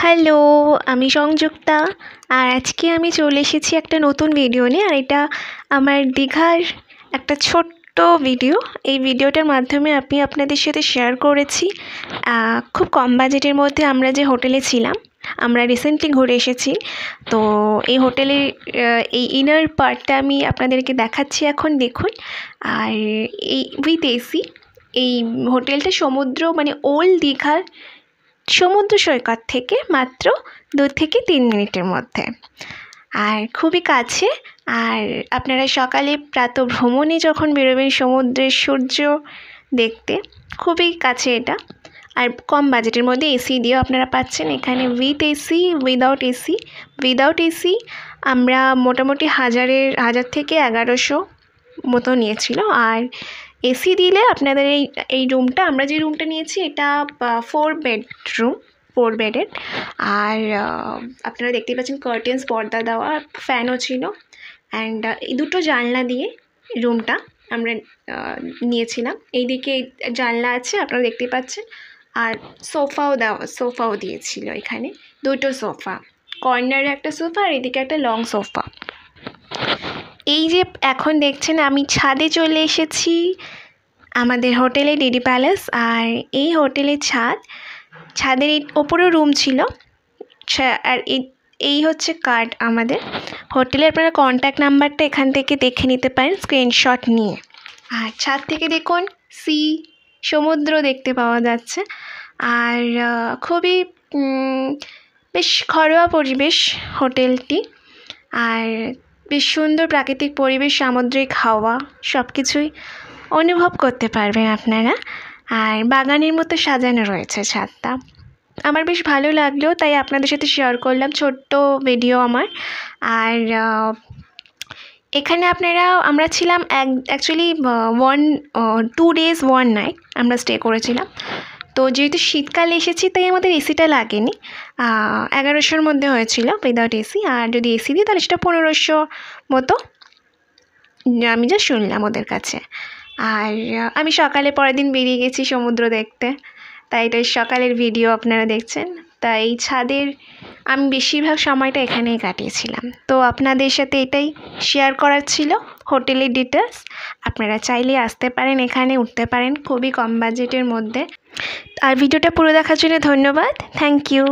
Hello, আমি সংযুক্তা। আর আজকে আমি চলে এসেছি একটা নতুন ভিডিও নিয়ে। আর এটা আমার দীঘার একটা ছোট্ট ভিডিও। এই ভিডিওটার মাধ্যমে আমি আপনাদের সাথে শেয়ার করেছি খুব কম বাজেটের মধ্যে আমরা যে হোটেলে ছিলাম। আমরা রিসেন্টলি ঘুরে এসেছি, তো এই হোটেলের এই ইনার পার্টটা আমি আপনাদেরকে দেখাচ্ছি এখন, দেখুন। আর এই উইথ এসি, এই হোটেলটা সমুদ্র মানে ওল্ড দীঘার সমুদ্র সৈকত থেকে মাত্র 2 থেকে 3 মিনিটের মধ্যে, আর খুবই কাছে। আর আপনারা সকালে প্রাতঃভ্রমণে যখন বেরোবেন সমুদ্রের সূর্য দেখতে, খুবই কাছে এটা। আর কম বাজেটের মধ্যে এসি দিয়েও আপনারা পাচ্ছেন এখানে, উইথ এসি, উইদাউট এসি আমরা মোটামুটি 1000 থেকে 1100 মতো নিয়েছিল। আর এসি দিলে আপনাদের এই রুমটা, আমরা যে রুমটা নিয়েছি এটা 4 বেডের। আর আপনারা দেখতেই পাচ্ছেন কার্টেন্স, পর্দা দেওয়া, ফ্যানও ছিল। অ্যান্ড এই দুটো জানলা দিয়ে রুমটা আমরা নিয়েছিলাম। এইদিকে জানলা আছে, আপনারা দেখতেই পাচ্ছেন। আর সোফাও দিয়েছিল এখানে, দুটো সোফা, কর্নারে একটা সোফা আর এদিকে একটা লং সোফা। এই যে এখন দেখছেন আমি ছাদে চলে এসেছি আমাদের হোটেলে, ডিডি প্যালেস। আর এই হোটেলের ছাদের ওপরেও রুম ছিল। আর এই হচ্ছে কার্ড আমাদের হোটেলে। আপনারা কন্ট্যাক্ট নাম্বারটা এখান থেকে দেখে নিতে পারেন স্ক্রিনশট নিয়ে। আর ছাদ থেকে দেখুন সমুদ্র দেখতে পাওয়া যাচ্ছে। আর খুবই বেশ ঘরোয়া পরিবেশ হোটেলটি। আর বেশ সুন্দর প্রাকৃতিক পরিবেশ, সামুদ্রিক হাওয়া, সব কিছুই অনুভব করতে পারবেন আপনারা। আর বাগানের মতো সাজানো রয়েছে ছাদটা। আমার বেশ ভালো লাগলো, তাই আপনাদের সাথে শেয়ার করলাম ছোট্ট ভিডিও আমার। আর এখানে আমরা ছিলাম অ্যাকচুয়ালি 2 days 1 night আমরা স্টে করেছিলাম। তো যেহেতু শীতকালে এসেছি তাই আমাদের এসিটা লাগেনি। 1100-র মধ্যে হয়েছিল উইদাউট এসি। আর যদি এসি দিই তাহলে সেটা 1500 মতো, আমি যা শুনলাম ওদের কাছে। আর আমি সকালে পরের দিন বেরিয়ে গেছি সমুদ্র দেখতে, তাই এটা সকালের ভিডিও আপনারা দেখছেন। তাই ছাদের আমি বেশিরভাগ সময়টা এখানেই কাটিয়েছিলাম। তো আপনাদের সাথে এটাই শেয়ার করার ছিল হোটেলের ডিটেলস। আপনারা চাইলে আসতে পারেন, এখানে উঠতে পারেন খুবই কম বাজেটের মধ্যে। আর ভিডিওটা পুরো দেখার জন্য ধন্যবাদ, থ্যাংক ইউ।